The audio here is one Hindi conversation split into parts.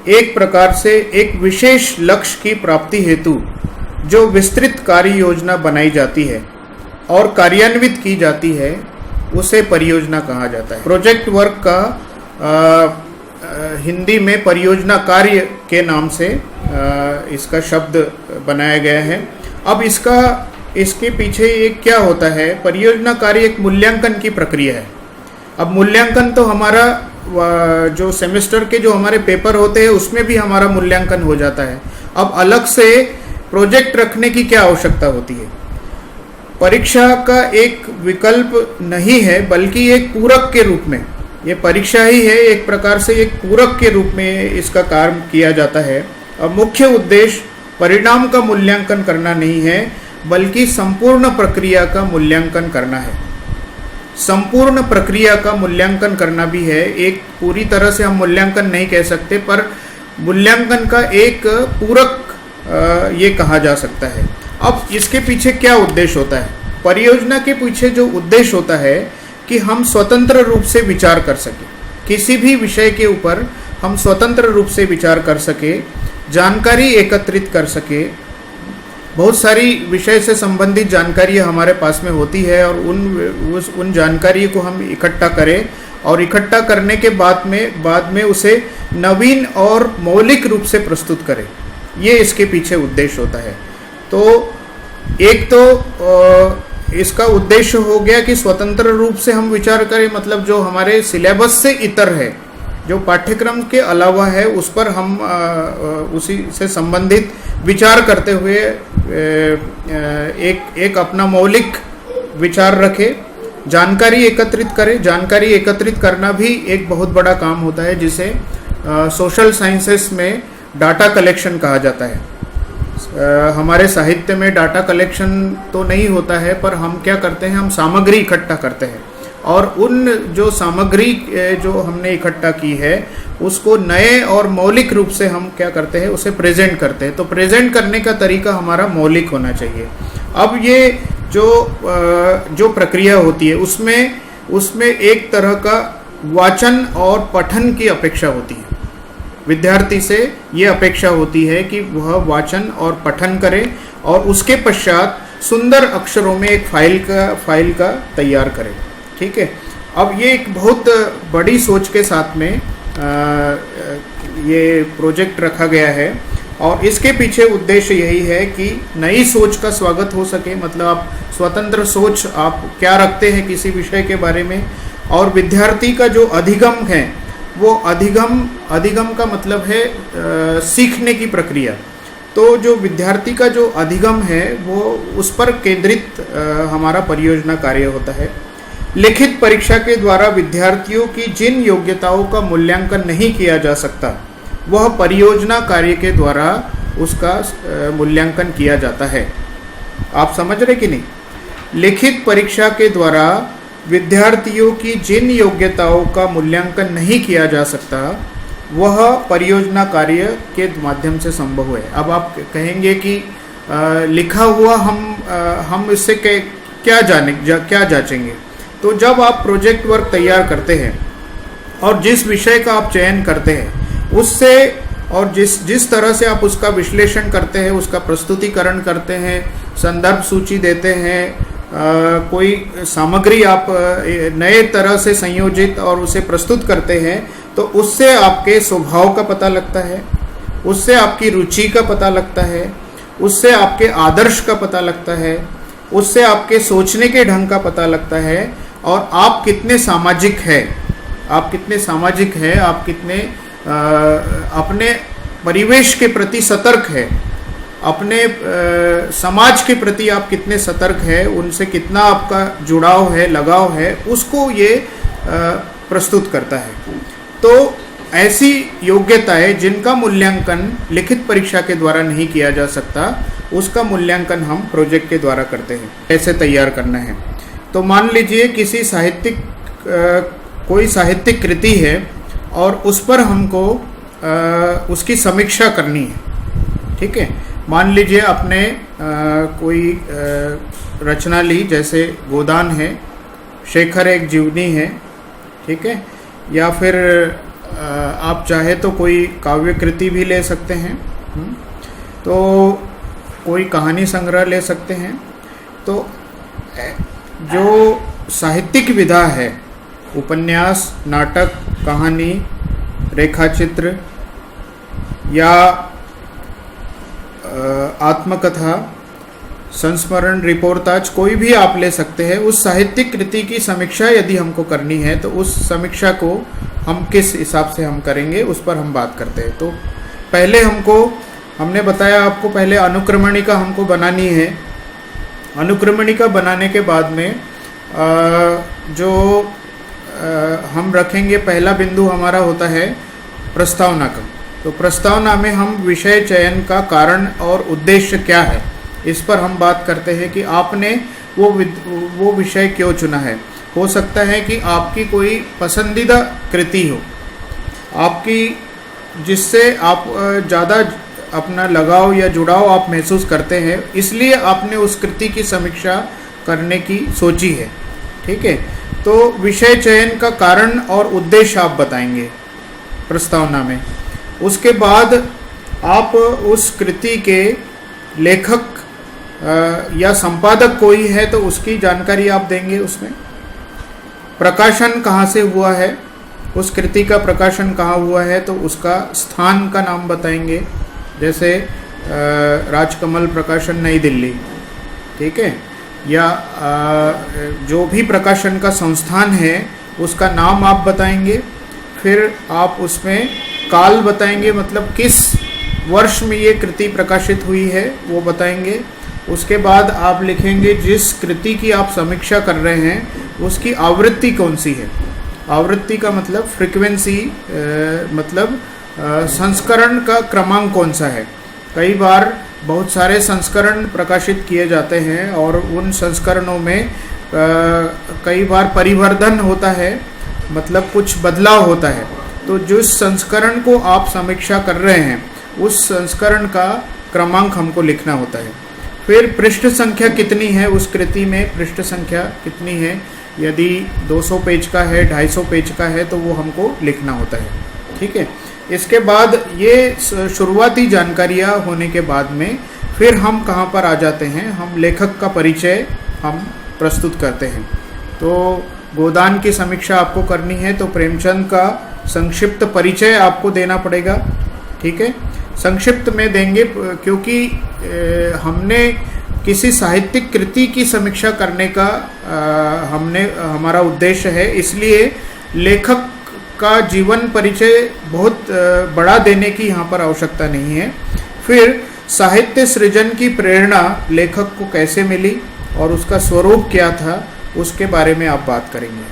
एक प्रकार से एक विशेष लक्ष्य की प्राप्ति हेतु जो विस्तृत कार्य योजना बनाई जाती है और कार्यान्वित की जाती है उसे परियोजना कहा जाता है। प्रोजेक्ट वर्क का हिंदी में परियोजना कार्य के नाम से इसका शब्द बनाया गया है। अब इसके पीछे एक क्या होता है, परियोजना कार्य एक मूल्यांकन की प्रक्रिया है। अब मूल्यांकन तो हमारा जो सेमेस्टर के जो हमारे पेपर होते हैं उसमें भी हमारा मूल्यांकन हो जाता है। अब अलग से प्रोजेक्ट रखने की क्या आवश्यकता होती है? परीक्षा का एक विकल्प नहीं है बल्कि एक पूरक के रूप में, ये परीक्षा ही है, एक प्रकार से एक पूरक के रूप में इसका कार्य किया जाता है। अब मुख्य उद्देश्य परिणाम का मूल्यांकन करना नहीं है बल्कि संपूर्ण प्रक्रिया का मूल्यांकन करना है। संपूर्ण प्रक्रिया का मूल्यांकन करना भी है, एक पूरी तरह से हम मूल्यांकन नहीं कह सकते पर मूल्यांकन का एक पूरक ये कहा जा सकता है। अब इसके पीछे क्या उद्देश्य होता है? परियोजना के पीछे जो उद्देश्य होता है कि हम स्वतंत्र रूप से विचार कर सके, किसी भी विषय के ऊपर हम स्वतंत्र रूप से विचार कर सके, जानकारी एकत्रित कर सके। बहुत सारी विषय से संबंधित जानकारी हमारे पास में होती है और उन जानकारी को हम इकट्ठा करें और इकट्ठा करने के बाद में उसे नवीन और मौलिक रूप से प्रस्तुत करें। ये इसके पीछे उद्देश्य होता है। तो एक तो इसका उद्देश्य हो गया कि स्वतंत्र रूप से हम विचार करें, मतलब जो हमारे सिलेबस से इतर है, जो पाठ्यक्रम के अलावा है, उस पर हम उसी से संबंधित विचार करते हुए एक अपना मौलिक विचार रखें, जानकारी एकत्रित करें। जानकारी एकत्रित करना भी एक बहुत बड़ा काम होता है जिसे सोशल साइंसेस में डाटा कलेक्शन कहा जाता है। हमारे साहित्य में डाटा कलेक्शन तो नहीं होता है पर हम क्या करते हैं, हम सामग्री इकट्ठा करते हैं और उन जो सामग्री जो हमने इकट्ठा की है उसको नए और मौलिक रूप से हम क्या करते हैं, उसे प्रेजेंट करते हैं। तो प्रेजेंट करने का तरीका हमारा मौलिक होना चाहिए। अब ये जो प्रक्रिया होती है उसमें एक तरह का वाचन और पठन की अपेक्षा होती है। विद्यार्थी से ये अपेक्षा होती है कि वह वाचन और पठन करे और उसके पश्चात सुंदर अक्षरों में एक फाइल का तैयार करे। ठीक है। अब ये एक बहुत बड़ी सोच के साथ में ये प्रोजेक्ट रखा गया है और इसके पीछे उद्देश्य यही है कि नई सोच का स्वागत हो सके। मतलब आप स्वतंत्र सोच आप क्या रखते हैं किसी विषय के बारे में, और विद्यार्थी का जो अधिगम है वो अधिगम का मतलब है सीखने की प्रक्रिया। तो जो विद्यार्थी का जो अधिगम है वो उस पर केंद्रित हमारा परियोजना कार्य होता है। लिखित परीक्षा के द्वारा विद्यार्थियों की जिन योग्यताओं का मूल्यांकन नहीं किया जा सकता वह परियोजना कार्य के द्वारा उसका मूल्यांकन किया जाता है। आप समझ रहे कि नहीं? लिखित परीक्षा के द्वारा विद्यार्थियों की जिन योग्यताओं का मूल्यांकन नहीं किया जा सकता वह परियोजना कार्य के माध्यम से संभव है। अब आप कहेंगे कि लिखा हुआ हम इससे क्या जांचेंगे? तो जब आप प्रोजेक्ट वर्क तैयार करते हैं और जिस विषय का आप चयन करते हैं उससे और जिस तरह से आप उसका विश्लेषण करते हैं, उसका प्रस्तुतिकरण करते हैं, संदर्भ सूची देते हैं, कोई सामग्री आप नए तरह से संयोजित और उसे प्रस्तुत करते हैं, तो उससे आपके स्वभाव का पता लगता है, उससे आपकी रुचि का पता लगता है, उससे आपके आदर्श का पता लगता है, उससे आपके सोचने के ढंग का पता लगता है और आप कितने सामाजिक हैं, आप कितने अपने परिवेश के प्रति सतर्क है, अपने समाज के प्रति आप कितने सतर्क है, उनसे कितना आपका जुड़ाव है, लगाव है, उसको ये प्रस्तुत करता है। तो ऐसी योग्यताएं जिनका मूल्यांकन लिखित परीक्षा के द्वारा नहीं किया जा सकता उसका मूल्यांकन हम प्रोजेक्ट के द्वारा करते हैं। कैसे तैयार करना है? तो मान लीजिए किसी कोई साहित्यिक कृति है और उस पर हमको उसकी समीक्षा करनी है। ठीक है। मान लीजिए आपने कोई रचना ली, जैसे गोदान है, शेखर एक जीवनी है, ठीक है, या फिर आप चाहे तो कोई काव्य कृति भी ले सकते हैं, तो कोई कहानी संग्रह ले सकते हैं। तो जो साहित्यिक विधा है, उपन्यास, नाटक, कहानी, रेखाचित्र या आत्मकथा, संस्मरण, रिपोर्टाज, कोई भी आप ले सकते हैं। उस साहित्यिक कृति की समीक्षा यदि हमको करनी है तो उस समीक्षा को हम किस हिसाब से हम करेंगे, उस पर हम बात करते हैं। तो पहले हमने बताया आपको, पहले अनुक्रमणिका हमको बनानी है। अनुक्रमणिका बनाने के बाद में हम रखेंगे, पहला बिंदु हमारा होता है प्रस्तावना का। तो प्रस्तावना में हम विषय चयन का कारण और उद्देश्य क्या है, इस पर हम बात करते हैं कि आपने वो विषय क्यों चुना है। हो सकता है कि आपकी कोई पसंदीदा कृति हो, आपकी, जिससे आप ज़्यादा अपना लगाव या जुड़ाव आप महसूस करते हैं, इसलिए आपने उस कृति की समीक्षा करने की सोची है। ठीक है, तो विषय चयन का कारण और उद्देश्य आप बताएंगे प्रस्तावना में। उसके बाद आप उस कृति के लेखक या संपादक कोई है तो उसकी जानकारी आप देंगे। उसमें प्रकाशन कहाँ से हुआ है, उस कृति का प्रकाशन कहाँ हुआ है, तो उसका स्थान का नाम बताएंगे। जैसे राजकमल प्रकाशन नई दिल्ली, ठीक है, या जो भी प्रकाशन का संस्थान है उसका नाम आप बताएंगे। फिर आप उसमें काल बताएंगे, मतलब किस वर्ष में ये कृति प्रकाशित हुई है वो बताएंगे। उसके बाद आप लिखेंगे जिस कृति की आप समीक्षा कर रहे हैं उसकी आवृत्ति कौन सी है। आवृत्ति का मतलब फ्रीक्वेंसी, मतलब संस्करण का क्रमांक कौन सा है। कई बार बहुत सारे संस्करण प्रकाशित किए जाते हैं और उन संस्करणों में कई बार परिवर्धन होता है, मतलब कुछ बदलाव होता है। तो जिस संस्करण को आप समीक्षा कर रहे हैं उस संस्करण का क्रमांक हमको लिखना होता है। फिर पृष्ठ संख्या कितनी है, उस कृति में पृष्ठ संख्या कितनी है। यदि 200 पेज का है, 250 पेज का है, तो वो हमको लिखना होता है। ठीक है, इसके बाद ये शुरुआती जानकारियाँ होने के बाद में फिर हम कहाँ पर आ जाते हैं, हम लेखक का परिचय हम प्रस्तुत करते हैं। तो गोदान की समीक्षा आपको करनी है तो प्रेमचंद का संक्षिप्त परिचय आपको देना पड़ेगा। ठीक है, संक्षिप्त में देंगे क्योंकि हमने किसी साहित्यिक कृति की समीक्षा करने का हमारा उद्देश्य है, इसलिए लेखक का जीवन परिचय बहुत बड़ा देने की यहाँ पर आवश्यकता नहीं है। फिर साहित्य सृजन की प्रेरणा लेखक को कैसे मिली और उसका स्वरूप क्या था, उसके बारे में आप बात करेंगे।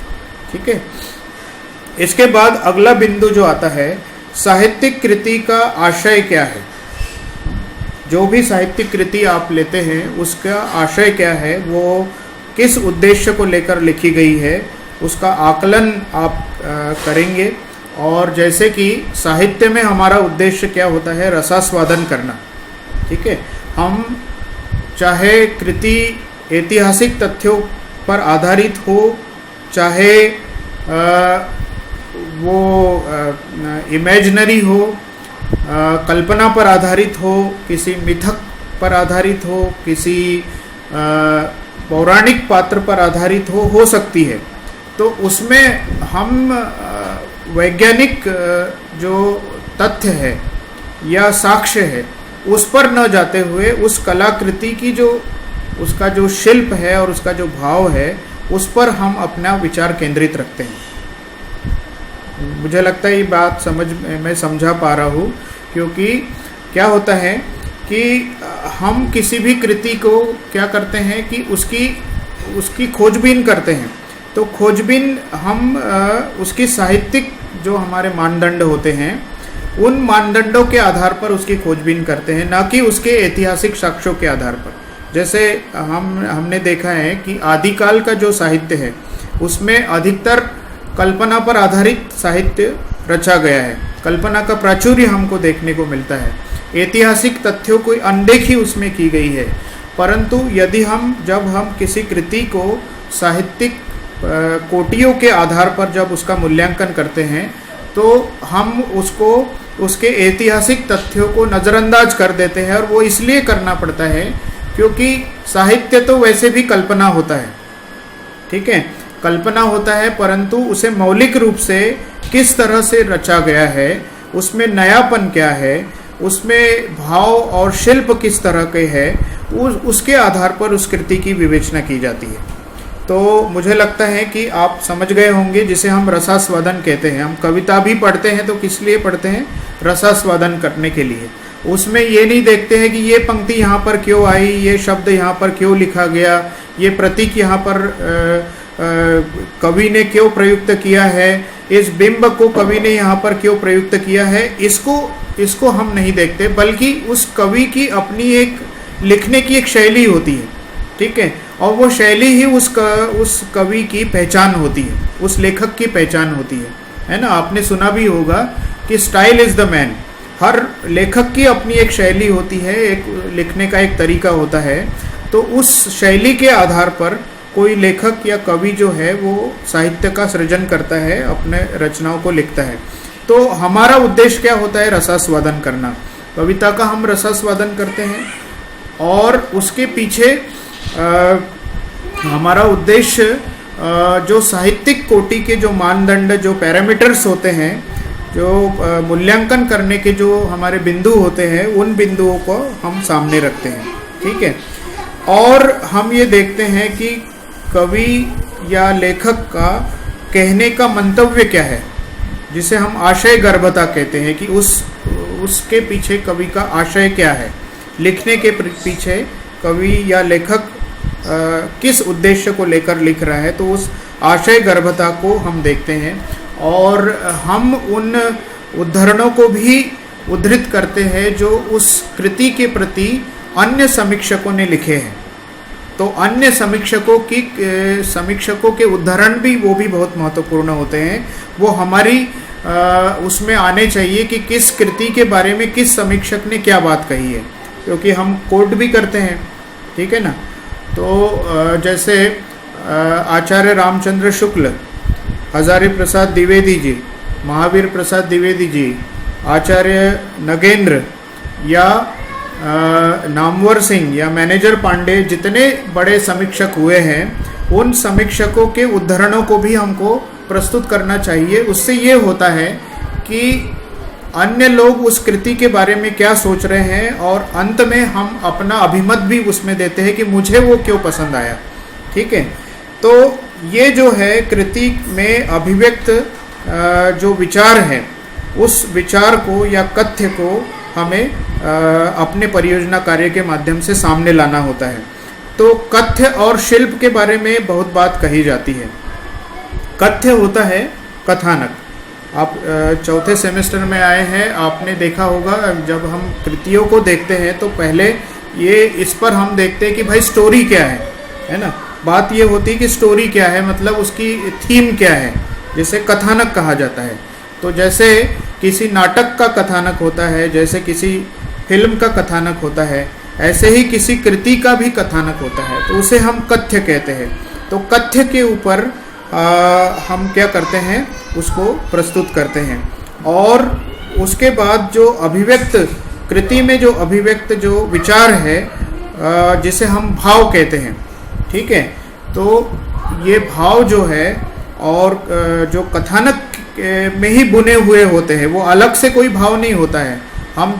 ठीक है, इसके बाद अगला बिंदु जो आता है, साहित्यिक कृति का आशय क्या है। जो भी साहित्यिक कृति आप लेते हैं उसका आशय क्या है, वो किस उद्देश्य को लेकर लिखी गई है, उसका आकलन आप करेंगे। और जैसे कि साहित्य में हमारा उद्देश्य क्या होता है, रसास्वादन करना। ठीक है, हम चाहे कृति ऐतिहासिक तथ्यों पर आधारित हो, चाहे वो इमेजिनरी हो, कल्पना पर आधारित हो, किसी मिथक पर आधारित हो, किसी पौराणिक पात्र पर आधारित हो सकती है। तो उसमें हम वैज्ञानिक जो तथ्य है या साक्ष्य है उस पर न जाते हुए उस कलाकृति की जो उसका जो शिल्प है और उसका जो भाव है उस पर हम अपना विचार केंद्रित रखते हैं। मुझे लगता है ये बात मैं समझा पा रहा हूँ, क्योंकि क्या होता है कि हम किसी भी कृति को क्या करते हैं कि उसकी खोजबीन करते हैं। तो खोजबीन हम उसकी साहित्यिक जो हमारे मानदंड होते हैं उन मानदंडों के आधार पर उसकी खोजबीन करते हैं, ना कि उसके ऐतिहासिक साक्ष्यों के आधार पर। जैसे हमने देखा है कि आदिकाल का जो साहित्य है उसमें अधिकतर कल्पना पर आधारित साहित्य रचा गया है। कल्पना का प्राचुर्य हमको देखने को मिलता है, ऐतिहासिक तथ्यों को अनदेखी उसमें की गई है। परंतु यदि जब हम किसी कृति को साहित्यिक कोटियों के आधार पर जब उसका मूल्यांकन करते हैं तो हम उसको उसके ऐतिहासिक तथ्यों को नज़रअंदाज कर देते हैं, और वो इसलिए करना पड़ता है क्योंकि साहित्य तो वैसे भी कल्पना होता है, ठीक है, कल्पना होता है, परंतु उसे मौलिक रूप से किस तरह से रचा गया है, उसमें नयापन क्या है, उसमें भाव और शिल्प किस तरह के है, उसके आधार पर उस कृति की विवेचना की जाती है। तो मुझे लगता है कि आप समझ गए होंगे, जिसे हम रसास्वादन कहते हैं। हम कविता भी पढ़ते हैं तो किस लिए पढ़ते हैं? रसास्वादन करने के लिए। उसमें ये नहीं देखते हैं कि ये पंक्ति यहाँ पर क्यों आई, ये शब्द यहाँ पर क्यों लिखा गया, ये प्रतीक यहाँ पर कवि ने क्यों प्रयुक्त किया है, इस बिंब को कवि ने यहाँ पर क्यों प्रयुक्त किया है, इसको हम नहीं देखते, बल्कि उस कवि की अपनी एक लिखने की एक शैली होती है, ठीक है, और वो शैली ही उस कवि की पहचान होती है, उस लेखक की पहचान होती है ना। आपने सुना भी होगा कि स्टाइल इज़ द मैन। हर लेखक की अपनी एक शैली होती है, एक लिखने का एक तरीका होता है। तो उस शैली के आधार पर कोई लेखक या कवि जो है वो साहित्य का सृजन करता है, अपने रचनाओं को लिखता है। तो हमारा उद्देश्य क्या होता है? रसास्वादन करना। कविता का हम रसास्वादन करते हैं, और उसके पीछे हमारा उद्देश्य जो साहित्यिक कोटि के जो मानदंड, जो पैरामीटर्स होते हैं, जो मूल्यांकन करने के जो हमारे बिंदु होते हैं, उन बिंदुओं को हम सामने रखते हैं, ठीक है। और हम ये देखते हैं कि कवि या लेखक का कहने का मंतव्य क्या है, जिसे हम आशय गर्भता कहते हैं, कि उसके पीछे कवि का आशय क्या है, लिखने के पीछे कवि या लेखक किस उद्देश्य को लेकर लिख रहा है। तो उस आशय गर्भता को हम देखते हैं, और हम उन उद्धरणों को भी उद्धृत करते हैं जो उस कृति के प्रति अन्य समीक्षकों ने लिखे हैं। तो अन्य समीक्षकों के उद्धरण भी वो भी बहुत महत्वपूर्ण होते हैं। वो हमारी उसमें आने चाहिए कि किस कृति के बारे में किस समीक्षक ने क्या बात कही है, क्योंकि हम कोट भी करते हैं, ठीक है ना। तो जैसे आचार्य रामचंद्र शुक्ल, हजारी प्रसाद द्विवेदी जी, महावीर प्रसाद द्विवेदी जी, आचार्य नगेंद्र या नामवर सिंह या मैनेजर पांडे, जितने बड़े समीक्षक हुए हैं, उन समीक्षकों के उद्धरणों को भी हमको प्रस्तुत करना चाहिए। उससे ये होता है कि अन्य लोग उस कृति के बारे में क्या सोच रहे हैं, और अंत में हम अपना अभिमत भी उसमें देते हैं कि मुझे वो क्यों पसंद आया, ठीक है। तो ये जो है कृति में अभिव्यक्त जो विचार है, उस विचार को या कथ्य को हमें अपने परियोजना कार्य के माध्यम से सामने लाना होता है। तो कथ्य और शिल्प के बारे में बहुत बात कही जाती है। कथ्य होता है कथानक। आप चौथे सेमेस्टर में आए हैं, आपने देखा होगा जब हम कृतियों को देखते हैं तो पहले ये इस पर हम देखते हैं कि भाई स्टोरी क्या है ना। बात ये होती है कि स्टोरी क्या है, मतलब उसकी थीम क्या है, जिसे कथानक कहा जाता है। तो जैसे किसी नाटक का कथानक होता है, जैसे किसी फिल्म का कथानक होता है, ऐसे ही किसी कृति का भी कथानक होता है, तो उसे हम कथ्य कहते हैं। तो कथ्य के ऊपर हम क्या करते हैं, उसको प्रस्तुत करते हैं। और उसके बाद जो अभिव्यक्त कृति में जो अभिव्यक्त जो विचार है, जिसे हम भाव कहते हैं, ठीक है। तो ये भाव जो है और जो कथानक में ही बुने हुए होते हैं, वो अलग से कोई भाव नहीं होता है। हम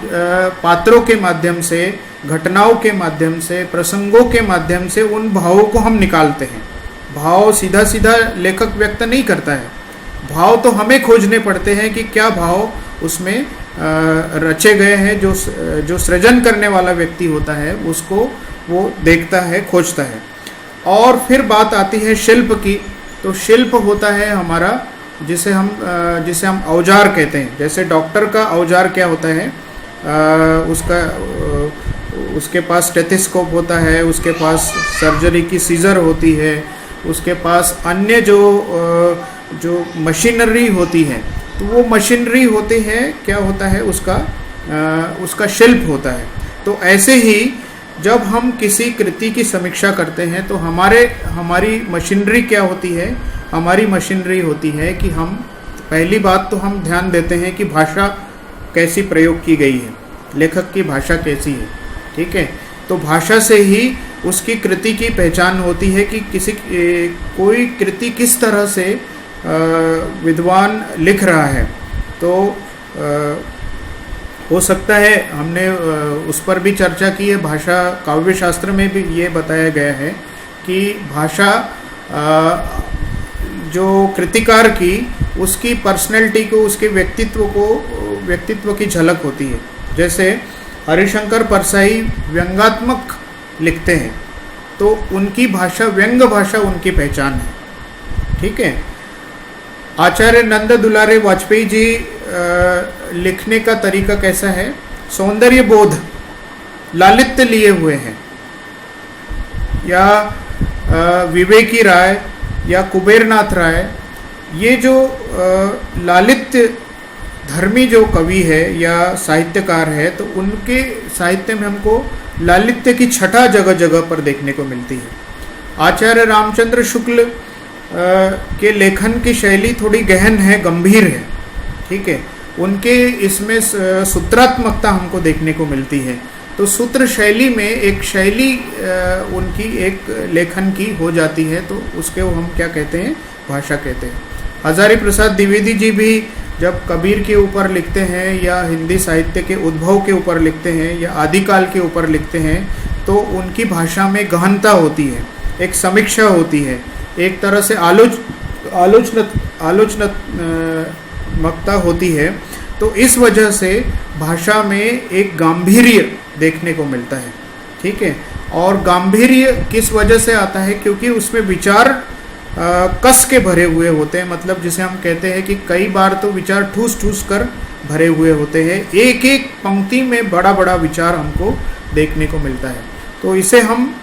पात्रों के माध्यम से, घटनाओं के माध्यम से, प्रसंगों के माध्यम से उन भावों को हम निकालते हैं। भाव सीधा सीधा लेखक व्यक्त नहीं करता है, भाव तो हमें खोजने पड़ते हैं कि क्या भाव उसमें रचे गए हैं। जो सृजन करने वाला व्यक्ति होता है उसको वो देखता है, खोजता है। और फिर बात आती है शिल्प की। तो शिल्प होता है हमारा, जिसे हम औजार कहते हैं। जैसे डॉक्टर का औजार क्या होता है, उसके पास स्टेथोस्कोप होता है, उसके पास सर्जरी की सीजर होती है, उसके पास अन्य जो मशीनरी होती है, तो वो मशीनरी होती है, क्या होता है उसका शिल्प होता है। तो ऐसे ही जब हम किसी कृति की समीक्षा करते हैं तो हमारी मशीनरी क्या होती है, हमारी मशीनरी होती है कि हम पहली बात तो हम ध्यान देते हैं कि भाषा कैसी प्रयोग की गई है, लेखक की भाषा कैसी है। ठीक है, तो भाषा से ही उसकी कृति की पहचान होती है कि कोई कृति किस तरह से विद्वान लिख रहा है। तो हो सकता है, हमने उस पर भी चर्चा की है, भाषा काव्य शास्त्र में भी ये बताया गया है कि भाषा जो कृतिकार की, उसकी पर्सनैलिटी को, उसके व्यक्तित्व की झलक होती है। जैसे हरिशंकर परसाई व्यंगात्मक लिखते हैं, तो उनकी भाषा, व्यंग भाषा उनकी पहचान है। ठीक है, आचार्य नंद दुलारे वाजपेयी जी लिखने का तरीका कैसा है? सौंदर्य बोध, लालित्य लिए हुए हैं। या विवेकी राय या कुबेरनाथ राय, ये जो लालित्य धर्मी जो कवि है या साहित्यकार है, तो उनके साहित्य में हमको लालित्य की छटा जगह जगह पर देखने को मिलती है। आचार्य रामचंद्र शुक्ल के लेखन की शैली थोड़ी गहन है, गंभीर है। ठीक है, उनके इसमें सूत्रात्मकता हमको देखने को मिलती है। तो सूत्र शैली में एक शैली उनकी एक लेखन की हो जाती है, तो उसके हम क्या कहते हैं? भाषा कहते हैं। हजारी प्रसाद द्विवेदी जी भी जब कबीर के ऊपर लिखते हैं या हिंदी साहित्य के उद्भव के ऊपर लिखते हैं या आदिकाल के ऊपर लिखते हैं, तो उनकी भाषा में गहनता होती है, एक समीक्षा होती है, एक तरह से आलोचनात्मकता होती है। तो इस वजह से भाषा में एक गांधीर्य देखने को मिलता है। ठीक है, और गांधीर्य किस वजह से आता है? क्योंकि उसमें विचार कस के भरे हुए होते हैं। मतलब जिसे हम कहते हैं कि कई बार तो विचार ठूस ठूस कर भरे हुए होते हैं, एक एक पंक्ति में बड़ा बड़ा विचार हमको देखने को मिलता है। तो इसे हम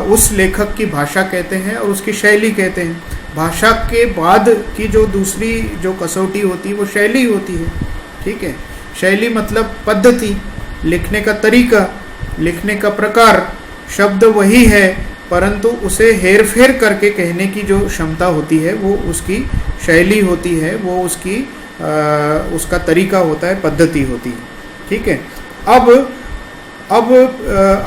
उस लेखक की भाषा कहते हैं और उसकी शैली कहते हैं। भाषा के बाद की जो दूसरी जो कसौटी होती है वो शैली होती है। ठीक है, शैली मतलब पद्धति, लिखने का तरीका, लिखने का प्रकार। शब्द वही है, परंतु उसे हेर फेर करके कहने की जो क्षमता होती है वो उसकी शैली होती है, वो उसका तरीका होता है, पद्धति होती है। ठीक है, अब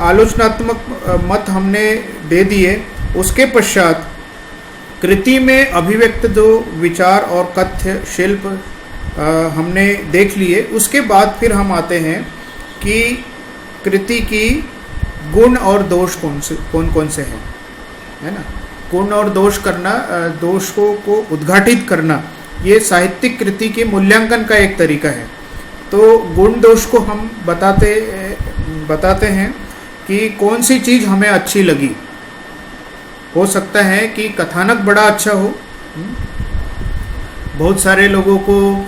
आलोचनात्मक मत हमने दे दिए। उसके पश्चात कृति में अभिव्यक्त जो विचार और कथ्य शिल्प हमने देख लिए। उसके बाद फिर हम आते हैं कि कृति की गुण और दोष कौन कौन से हैं, है ना। गुण और दोष करना, दोषों को उद्घाटित करना, ये साहित्यिक कृति के मूल्यांकन का एक तरीका है। तो गुण दोष को हम बताते हैं कि कौन सी चीज़ हमें अच्छी लगी। हो सकता है कि कथानक बड़ा अच्छा हो, बहुत सारे लोगों को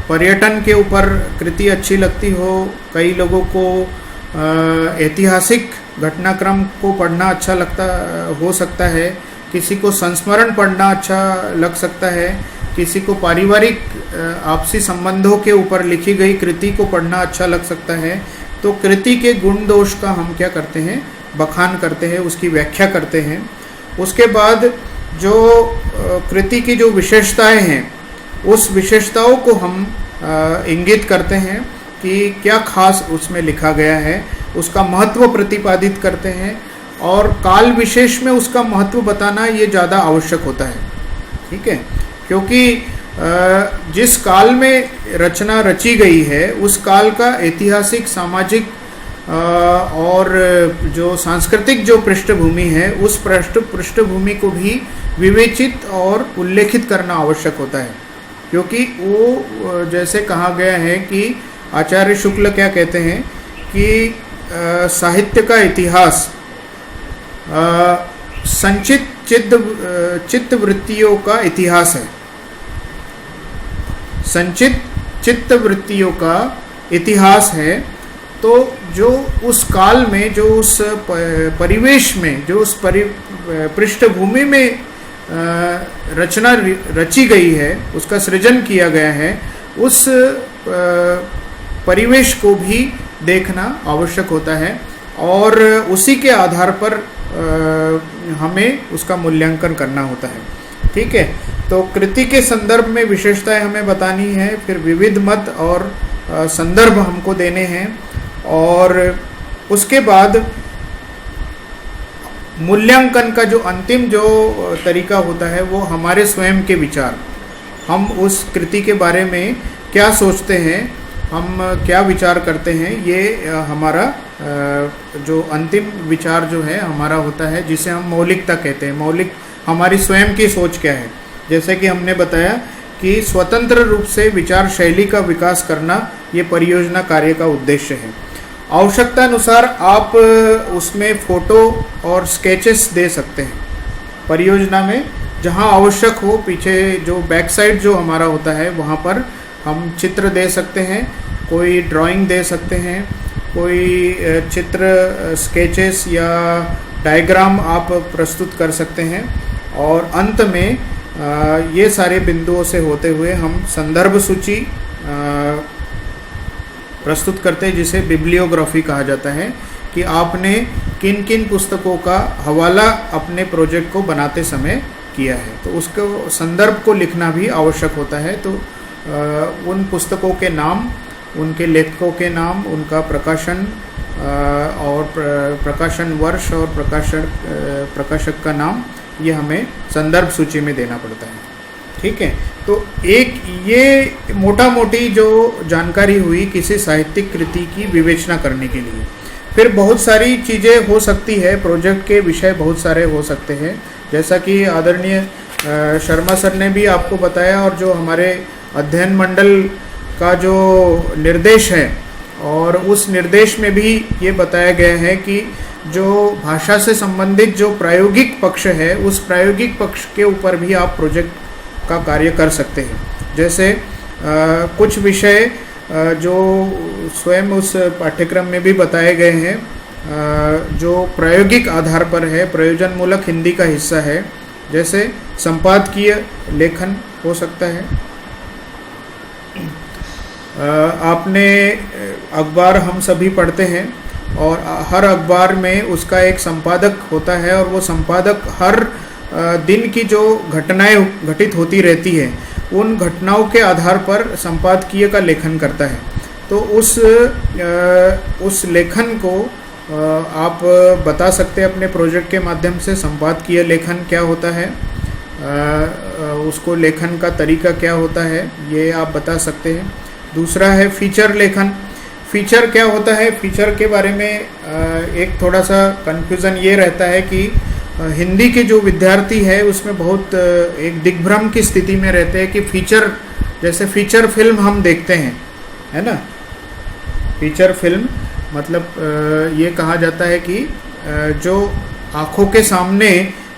पर्यटन के ऊपर कृति अच्छी लगती हो, कई लोगों को ऐतिहासिक घटनाक्रम को पढ़ना अच्छा हो सकता है, किसी को संस्मरण पढ़ना अच्छा लग सकता है, किसी को पारिवारिक आपसी संबंधों के ऊपर लिखी गई कृति को पढ़ना अच्छा लग सकता है। तो कृति के गुण दोष का हम क्या करते हैं? बखान करते हैं, उसकी व्याख्या करते हैं। उसके बाद जो कृति की जो विशेषताएं हैं, उस विशेषताओं को हम इंगित करते हैं कि क्या खास उसमें लिखा गया है, उसका महत्व प्रतिपादित करते हैं। और काल विशेष में उसका महत्व बताना ये ज़्यादा आवश्यक होता है। ठीक है, क्योंकि जिस काल में रचना रची गई है, उस काल का ऐतिहासिक, सामाजिक और जो सांस्कृतिक जो पृष्ठभूमि है, उस पृष्ठभूमि को भी विवेचित और उल्लेखित करना आवश्यक होता है। क्योंकि वो जैसे कहा गया है कि आचार्य शुक्ल क्या कहते हैं कि साहित्य का इतिहास संचित चित्तवृत्तियों का इतिहास है। संचित चित्तवृत्तियों का इतिहास है। तो जो उस काल में, जो उस परिवेश में, जो उस पृष्ठभूमि में रचना रची गई है, उसका सृजन किया गया है, उस परिवेश को भी देखना आवश्यक होता है और उसी के आधार पर हमें उसका मूल्यांकन करना होता है। ठीक है, तो कृति के संदर्भ में विशेषताएं हमें बतानी है, फिर विविध मत और संदर्भ हमको देने हैं, और उसके बाद मूल्यांकन का जो अंतिम जो तरीका होता है वो हमारे स्वयं के विचार, हम उस कृति के बारे में क्या सोचते हैं, हम क्या विचार करते हैं, ये हमारा जो अंतिम विचार जो है हमारा होता है, जिसे हम मौलिकता कहते हैं। मौलिक हमारी स्वयं की सोच क्या है। जैसे कि हमने बताया कि स्वतंत्र रूप से विचार शैली का विकास करना ये परियोजना कार्य का उद्देश्य है। आवश्यकता अनुसार आप उसमें फ़ोटो और स्केचेस दे सकते हैं परियोजना में, जहां आवश्यक हो। पीछे जो बैक साइड जो हमारा होता है वहां पर हम चित्र दे सकते हैं, कोई ड्राइंग दे सकते हैं, कोई चित्र स्केचेस या डायग्राम आप प्रस्तुत कर सकते हैं, और अंत में ये सारे बिंदुओं से होते हुए हम संदर्भ सूची प्रस्तुत करते हैं, जिसे बिब्लियोग्राफी कहा जाता है, कि आपने किन किन पुस्तकों का हवाला अपने प्रोजेक्ट को बनाते समय किया है। तो उसको संदर्भ को लिखना भी आवश्यक होता है। तो उन पुस्तकों के नाम, उनके लेखकों के नाम, उनका प्रकाशन और प्रकाशन वर्ष और प्रकाशक का नाम, ये हमें संदर्भ सूची में देना पड़ता है। ठीक है, तो एक ये मोटा मोटी जो जानकारी हुई किसी साहित्यिक कृति की विवेचना करने के लिए। फिर बहुत सारी चीज़ें हो सकती है, प्रोजेक्ट के विषय बहुत सारे हो सकते हैं, जैसा कि आदरणीय शर्मा सर ने भी आपको बताया, और जो हमारे अध्ययन मंडल का जो निर्देश है, और उस निर्देश में भी ये बताया गया है कि जो भाषा से संबंधित जो प्रायोगिक पक्ष है, उस प्रायोगिक पक्ष के ऊपर भी आप प्रोजेक्ट का कार्य कर सकते हैं। जैसे कुछ विषय जो स्वयं उस पाठ्यक्रम में भी बताए गए हैं, जो प्रायोगिक आधार पर है, प्रयोजनमूलक हिंदी का हिस्सा है, जैसे संपादकीय लेखन हो सकता है। आपने अखबार हम सभी पढ़ते हैं, और हर अखबार में उसका एक संपादक होता है, और वो संपादक हर दिन की जो घटनाएं घटित होती रहती है, उन घटनाओं के आधार पर संपादकीय का लेखन करता है। तो उस लेखन को आप बता सकते हैं अपने प्रोजेक्ट के माध्यम से। संपादकीय लेखन क्या होता है, उसको लेखन का तरीका क्या होता है, ये आप बता सकते हैं। दूसरा है फीचर लेखन। फीचर क्या होता है, फीचर के बारे में एक थोड़ा सा कन्फ्यूज़न ये रहता है कि हिंदी के जो विद्यार्थी है उसमें बहुत एक दिग्भ्रम की स्थिति में रहते हैं कि फीचर, जैसे फीचर फिल्म हम देखते हैं, है ना। फीचर फिल्म मतलब ये कहा जाता है कि जो आँखों के सामने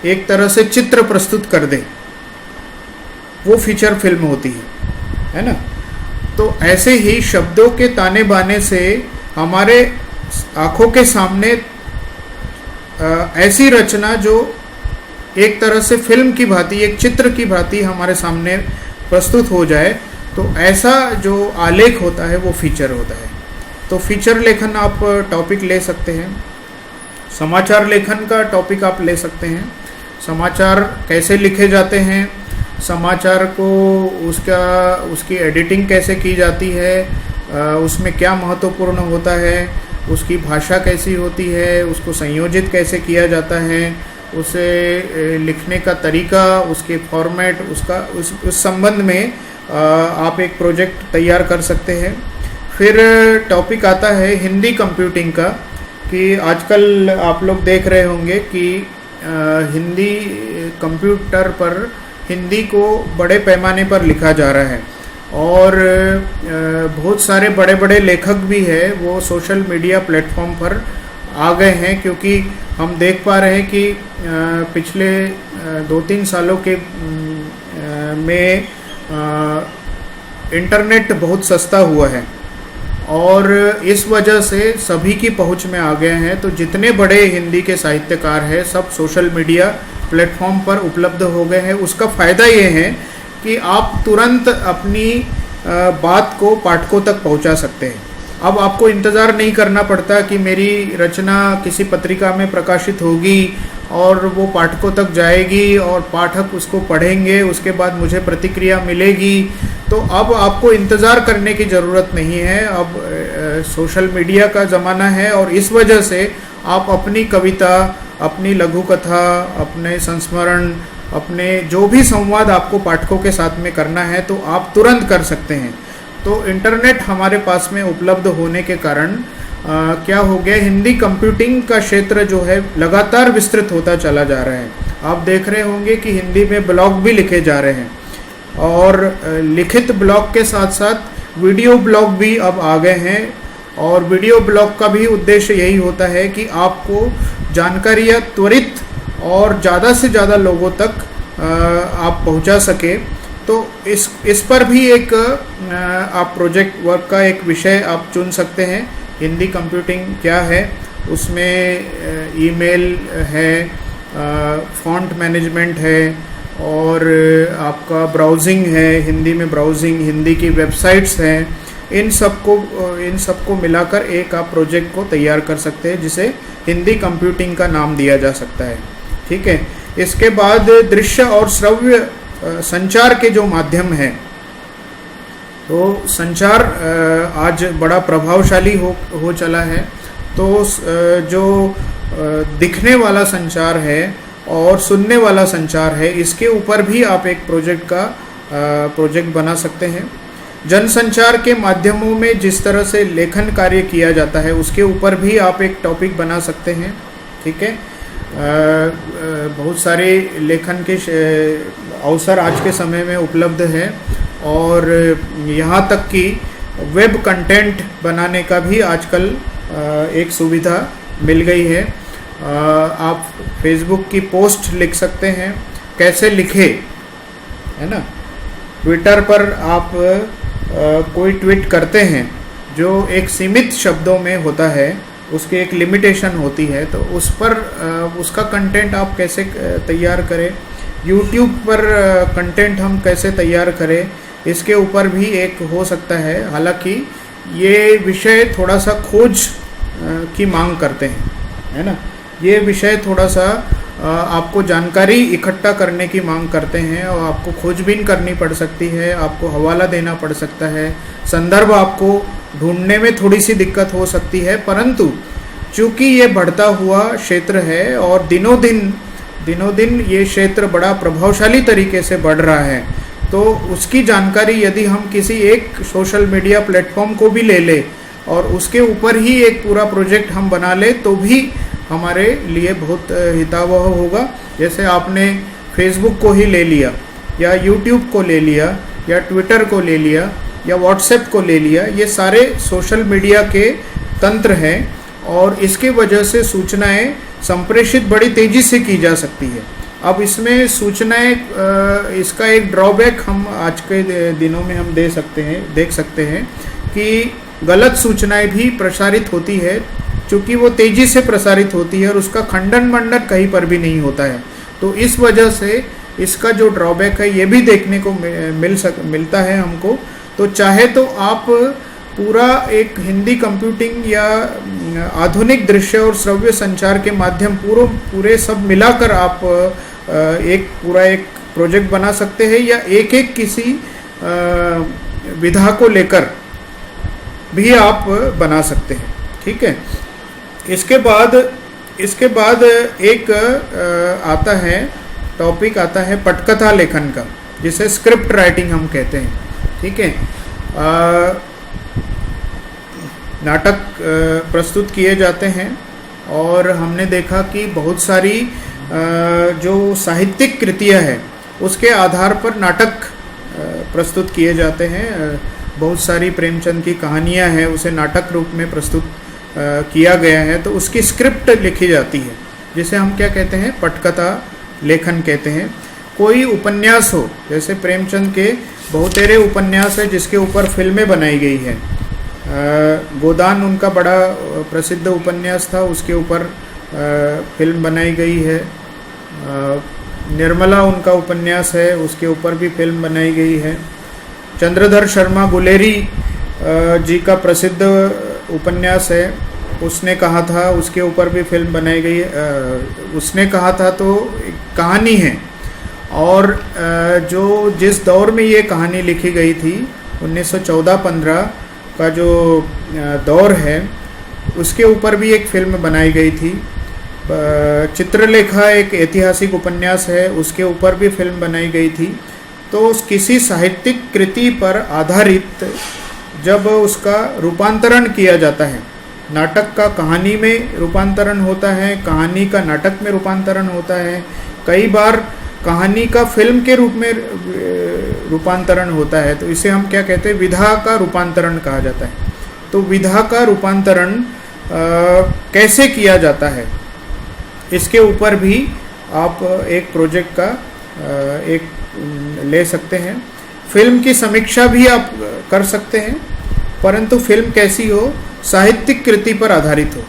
एक तरह से चित्र प्रस्तुत कर दे, वो फीचर फिल्म होती है ना। तो ऐसे ही शब्दों के ताने बाने से हमारे आँखों के सामने ऐसी रचना जो एक तरह से फिल्म की भांति, एक चित्र की भांति हमारे सामने प्रस्तुत हो जाए, तो ऐसा जो आलेख होता है वो फीचर होता है। तो फीचर लेखन आप टॉपिक ले सकते हैं। समाचार लेखन का टॉपिक आप ले सकते हैं। समाचार कैसे लिखे जाते हैं, समाचार को उसकी एडिटिंग कैसे की जाती है, उसमें क्या महत्वपूर्ण होता है, उसकी भाषा कैसी होती है, उसको संयोजित कैसे किया जाता है, उसे लिखने का तरीका, उसके फॉर्मेट, उस संबंध में आप एक प्रोजेक्ट तैयार कर सकते हैं। फिर टॉपिक आता है हिंदी कंप्यूटिंग का, कि आजकल आप लोग देख रहे होंगे कि हिंदी कंप्यूटर पर हिंदी को बड़े पैमाने पर लिखा जा रहा है, और बहुत सारे बड़े बड़े लेखक भी हैं वो सोशल मीडिया प्लेटफॉर्म पर आ गए हैं, क्योंकि हम देख पा रहे हैं कि पिछले 2-3 सालों के में इंटरनेट बहुत सस्ता हुआ है, और इस वजह से सभी की पहुंच में आ गए हैं। तो जितने बड़े हिंदी के साहित्यकार हैं सब सोशल मीडिया प्लेटफॉर्म पर उपलब्ध हो गए हैं। उसका फ़ायदा ये है कि आप तुरंत अपनी बात को पाठकों तक पहुंचा सकते हैं। अब आपको इंतज़ार नहीं करना पड़ता कि मेरी रचना किसी पत्रिका में प्रकाशित होगी और वो पाठकों तक जाएगी और पाठक उसको पढ़ेंगे, उसके बाद मुझे प्रतिक्रिया मिलेगी। तो अब आपको इंतज़ार करने की ज़रूरत नहीं है, अब सोशल मीडिया का ज़माना है और इस वजह से आप अपनी कविता, अपनी लघु कथा, अपने संस्मरण, अपने जो भी संवाद आपको पाठकों के साथ में करना है तो आप तुरंत कर सकते हैं। तो इंटरनेट हमारे पास में उपलब्ध होने के कारण क्या हो गया, हिंदी कंप्यूटिंग का क्षेत्र जो है लगातार विस्तृत होता चला जा रहा है। आप देख रहे होंगे कि हिंदी में ब्लॉग भी लिखे जा रहे हैं और लिखित ब्लॉग के साथ साथ वीडियो ब्लॉग भी अब आ गए हैं। और वीडियो ब्लॉग का भी उद्देश्य यही होता है कि आपको जानकारियाँ त्वरित और ज़्यादा से ज़्यादा लोगों तक आप पहुंचा सके। तो इस पर भी एक आप प्रोजेक्ट वर्क का एक विषय आप चुन सकते हैं। हिंदी कंप्यूटिंग क्या है, उसमें ईमेल है, फॉन्ट मैनेजमेंट है और आपका ब्राउजिंग है, हिंदी में ब्राउजिंग, हिंदी की वेबसाइट्स हैं। इन सबको मिलाकर एक आप प्रोजेक्ट को तैयार कर सकते हैं जिसे हिंदी कंप्यूटिंग का नाम दिया जा सकता है। ठीक है। इसके बाद दृश्य और श्रव्य संचार के जो माध्यम हैं, तो संचार आज बड़ा प्रभावशाली हो चला है। तो जो दिखने वाला संचार है और सुनने वाला संचार है, इसके ऊपर भी आप एक प्रोजेक्ट बना सकते हैं। जनसंचार के माध्यमों में जिस तरह से लेखन कार्य किया जाता है उसके ऊपर भी आप एक टॉपिक बना सकते हैं। ठीक है। बहुत सारे लेखन के अवसर आज के समय में उपलब्ध है और यहाँ तक कि वेब कंटेंट बनाने का भी आजकल एक सुविधा मिल गई है। आप फेसबुक की पोस्ट लिख सकते हैं, कैसे लिखे, है ना। ट्विटर पर आप कोई ट्वीट करते हैं जो एक सीमित शब्दों में होता है, उसकी एक लिमिटेशन होती है, तो उस पर उसका कंटेंट आप कैसे तैयार करें, यूट्यूब पर कंटेंट हम कैसे तैयार करें, इसके ऊपर भी एक हो सकता है। हालांकि ये विषय थोड़ा सा खोज की मांग करते हैं, है ना। ये विषय थोड़ा सा आपको जानकारी इकट्ठा करने की मांग करते हैं और आपको खोजबीन करनी पड़ सकती है, आपको हवाला देना पड़ सकता है, संदर्भ आपको ढूंढने में थोड़ी सी दिक्कत हो सकती है। परंतु चूंकि ये बढ़ता हुआ क्षेत्र है और दिनों दिन ये क्षेत्र बड़ा प्रभावशाली तरीके से बढ़ रहा है, तो उसकी जानकारी यदि हम किसी एक सोशल मीडिया प्लेटफॉर्म को भी ले लें और उसके ऊपर ही एक पूरा प्रोजेक्ट हम बना ले तो भी हमारे लिए बहुत हितावह होगा। जैसे आपने फेसबुक को ही ले लिया या यूट्यूब को ले लिया या ट्विटर को ले लिया या व्हाट्सएप को ले लिया, ये सारे सोशल मीडिया के तंत्र हैं और इसकी वजह से सूचनाएं संप्रेषित बड़ी तेज़ी से की जा सकती है। अब इसमें सूचनाएं, इसका एक ड्रॉबैक हम आज के दिनों में हम देख सकते हैं कि गलत सूचनाएं भी प्रसारित होती है, क्योंकि वो तेज़ी से प्रसारित होती है और उसका खंडन मंडन कहीं पर भी नहीं होता है। तो इस वजह से इसका जो ड्रॉबैक है ये भी देखने को मिलता है हमको। तो चाहे तो आप पूरा एक हिंदी कंप्यूटिंग या आधुनिक दृश्य और श्रव्य संचार के माध्यम पूरे सब मिलाकर आप एक प्रोजेक्ट बना सकते हैं या एक किसी विधा को लेकर भी आप बना सकते हैं। ठीक है। इसके बाद एक टॉपिक आता है पटकथा लेखन का, जिसे स्क्रिप्ट राइटिंग हम कहते हैं। ठीक है। नाटक प्रस्तुत किए जाते हैं और हमने देखा कि बहुत सारी जो साहित्यिक कृतियाँ हैं उसके आधार पर नाटक प्रस्तुत किए जाते हैं। बहुत सारी प्रेमचंद की कहानियाँ हैं, उसे नाटक रूप में प्रस्तुत किया गया है, तो उसकी स्क्रिप्ट लिखी जाती है, जिसे हम क्या कहते हैं, पटकथा लेखन कहते हैं। कोई उपन्यास हो, जैसे प्रेमचंद के बहुतेरे उपन्यास है जिसके ऊपर फिल्में बनाई गई है। गोदान उनका बड़ा प्रसिद्ध उपन्यास था, उसके ऊपर फिल्म बनाई गई है। निर्मला उनका उपन्यास है, उसके ऊपर भी फिल्म बनाई गई है। चंद्रधर शर्मा गुलेरी जी का प्रसिद्ध उपन्यास है उसने कहा था, उसके ऊपर भी फिल्म बनाई गई। उसने कहा था तो एक कहानी है, और जो जिस दौर में ये कहानी लिखी गई थी 1914-15 का जो दौर है, उसके ऊपर भी एक फिल्म बनाई गई थी। चित्रलेखा एक ऐतिहासिक उपन्यास है, उसके ऊपर भी फिल्म बनाई गई थी। तो किसी साहित्यिक कृति पर आधारित जब उसका रूपांतरण किया जाता है, नाटक का कहानी में रूपांतरण होता है, कहानी का नाटक में रूपांतरण होता है, कई बार कहानी का फिल्म के रूप में रूपांतरण होता है, तो इसे हम क्या कहते हैं, विधा का रूपांतरण कहा जाता है। तो विधा का रूपांतरण कैसे किया जाता है, इसके ऊपर भी आप एक प्रोजेक्ट का एक ले सकते हैं। फिल्म की समीक्षा भी आप कर सकते हैं, परंतु फिल्म कैसी हो, साहित्यिक कृति पर आधारित हो।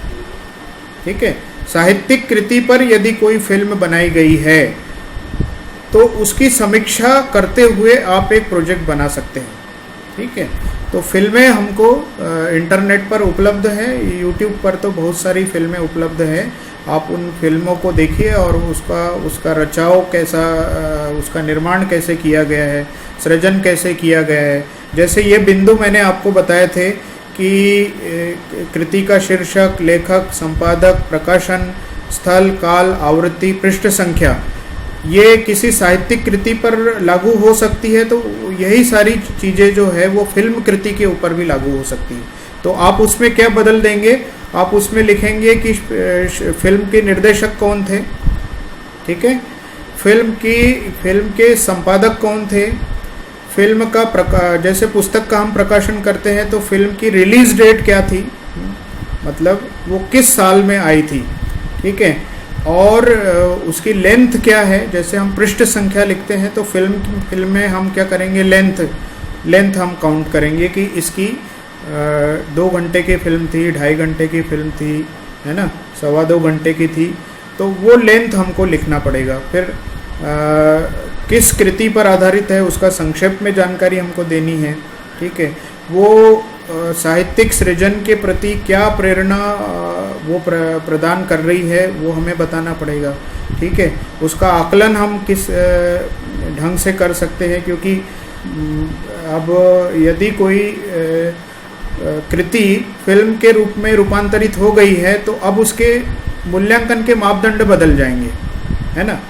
ठीक है, साहित्यिक कृति पर यदि कोई फिल्म बनाई गई है तो उसकी समीक्षा करते हुए आप एक प्रोजेक्ट बना सकते हैं। ठीक है, तो फिल्में हमको इंटरनेट पर उपलब्ध है, यूट्यूब पर तो बहुत सारी फिल्में उपलब्ध हैं। आप उन फिल्मों को देखिए और उसका रचाव कैसा, उसका निर्माण कैसे किया गया है, सृजन कैसे किया गया है। जैसे ये बिंदु मैंने आपको बताए थे कि कृति का शीर्षक, लेखक, संपादक, प्रकाशन स्थल, काल, आवृत्ति, पृष्ठ संख्या, ये किसी साहित्यिक कृति पर लागू हो सकती है, तो यही सारी चीज़ें जो है वो फिल्म कृति के ऊपर भी लागू हो सकती है। तो आप उसमें क्या बदल देंगे, आप उसमें लिखेंगे कि फिल्म के निर्देशक कौन थे, ठीक है, फिल्म के संपादक कौन थे, फिल्म का जैसे पुस्तक का हम प्रकाशन करते हैं तो फिल्म की रिलीज डेट क्या थी, मतलब वो किस साल में आई थी। ठीक है, और उसकी लेंथ क्या है, जैसे हम पृष्ठ संख्या लिखते हैं तो फिल्म में हम क्या करेंगे, लेंथ हम काउंट करेंगे कि इसकी 2 घंटे की फिल्म थी, 2.5 घंटे की फिल्म थी, है ना, 2.25 घंटे की थी, तो वो लेंथ हमको लिखना पड़ेगा। फिर किस कृति पर आधारित है उसका संक्षेप में जानकारी हमको देनी है। ठीक है, वो साहित्यिक सृजन के प्रति क्या प्रेरणा वो प्रदान कर रही है वो हमें बताना पड़ेगा। ठीक है, उसका आकलन हम किस ढंग से कर सकते हैं, क्योंकि अब यदि कोई कृति फिल्म के रूप में रूपांतरित हो गई है तो अब उसके मूल्यांकन के मापदंड बदल जाएंगे, है ना,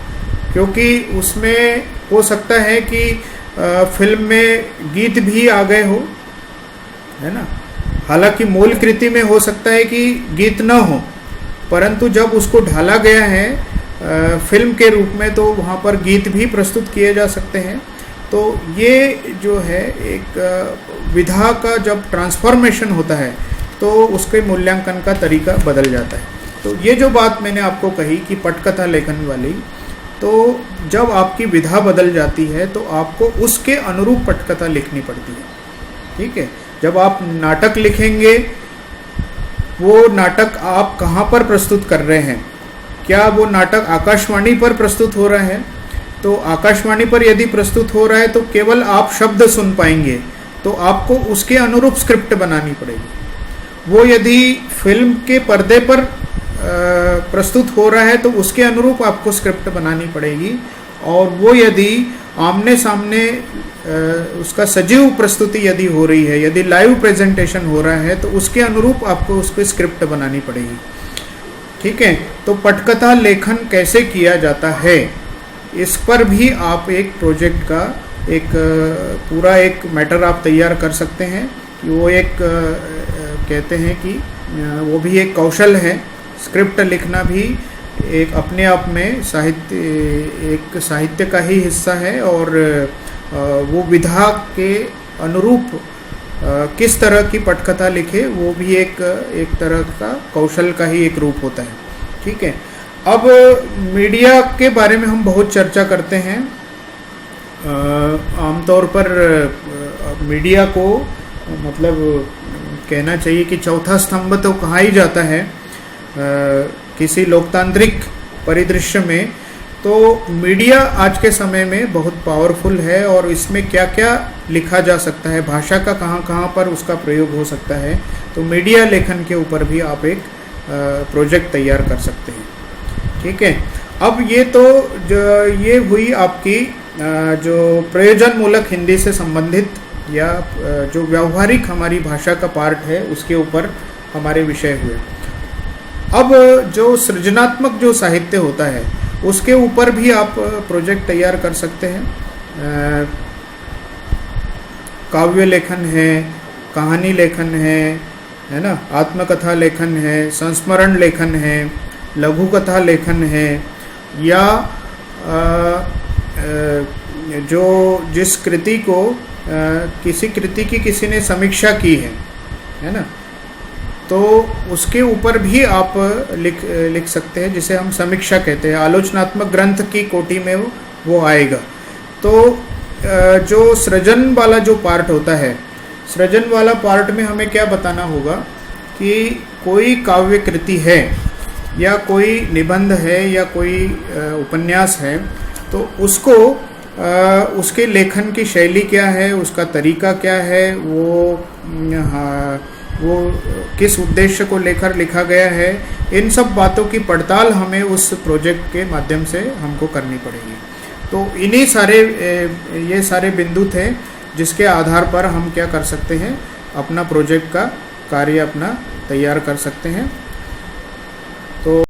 क्योंकि उसमें हो सकता है कि फिल्म में गीत भी आ गए हो, है ना, हालांकि मूल कृति में हो सकता है कि गीत न हो, परंतु जब उसको ढाला गया है फिल्म के रूप में तो वहाँ पर गीत भी प्रस्तुत किए जा सकते हैं। तो ये जो है एक विधा का जब ट्रांसफॉर्मेशन होता है तो उसके मूल्यांकन का तरीका बदल जाता है। तो ये जो बात मैंने आपको कही कि पटकथा लेखन वाली, तो जब आपकी विधा बदल जाती है तो आपको उसके अनुरूप पटकथा लिखनी पड़ती है। ठीक है, जब आप नाटक लिखेंगे, वो नाटक आप कहाँ पर प्रस्तुत कर रहे हैं, क्या वो नाटक आकाशवाणी पर प्रस्तुत हो रहा है, तो आकाशवाणी पर यदि प्रस्तुत हो रहा है तो केवल आप शब्द सुन पाएंगे, तो आपको उसके अनुरूप स्क्रिप्ट बनानी पड़ेगी। वो यदि फिल्म के पर्दे पर प्रस्तुत हो रहा है तो उसके अनुरूप आपको स्क्रिप्ट बनानी पड़ेगी, और वो यदि आमने सामने उसका सजीव प्रस्तुति यदि हो रही है, यदि लाइव प्रेजेंटेशन हो रहा है, तो उसके अनुरूप आपको उसकी स्क्रिप्ट बनानी पड़ेगी। ठीक है, तो पटकथा लेखन कैसे किया जाता है, इस पर भी आप एक प्रोजेक्ट का एक पूरा एक मैटर आप तैयार कर सकते हैं। वो एक कहते हैं कि वो भी एक कौशल है, स्क्रिप्ट लिखना भी एक अपने आप में साहित्य का ही हिस्सा है, और वो विधा के अनुरूप किस तरह की पटकथा लिखे वो भी एक तरह का कौशल का ही एक रूप होता है। ठीक है, अब मीडिया के बारे में हम बहुत चर्चा करते हैं। आमतौर पर मीडिया को मतलब कहना चाहिए कि चौथा स्तंभ तो कहा ही जाता है किसी लोकतांत्रिक परिदृश्य में, तो मीडिया आज के समय में बहुत पावरफुल है और इसमें क्या क्या लिखा जा सकता है, भाषा का कहाँ कहाँ पर उसका प्रयोग हो सकता है, तो मीडिया लेखन के ऊपर भी आप एक प्रोजेक्ट तैयार कर सकते हैं। ठीक है, अब ये तो ये हुई आपकी जो प्रयोजन मूलक हिंदी से संबंधित या जो व्यावहारिक हमारी भाषा का पार्ट है उसके ऊपर हमारे विषय हुए। अब जो सृजनात्मक जो साहित्य होता है उसके ऊपर भी आप प्रोजेक्ट तैयार कर सकते हैं। काव्य लेखन है, कहानी लेखन है ना, आत्मकथा लेखन है, संस्मरण लेखन है, लघु कथा लेखन है, या जो जिस कृति को किसी कृति की किसी ने समीक्षा की है ना, तो उसके ऊपर भी आप लिख सकते हैं, जिसे हम समीक्षा कहते हैं। आलोचनात्मक ग्रंथ की कोटि में वो आएगा। तो जो सृजन वाला जो पार्ट होता है, सृजन वाला पार्ट में हमें क्या बताना होगा कि कोई काव्य कृति है या कोई निबंध है या कोई उपन्यास है, तो उसको उसके लेखन की शैली क्या है, उसका तरीका क्या है, वो किस उद्देश्य को लेकर लिखा गया है, इन सब बातों की पड़ताल हमें उस प्रोजेक्ट के माध्यम से हमको करनी पड़ेगी। तो इन्हीं ये सारे बिंदु थे जिसके आधार पर हम क्या कर सकते हैं, अपना प्रोजेक्ट का कार्य अपना तैयार कर सकते हैं।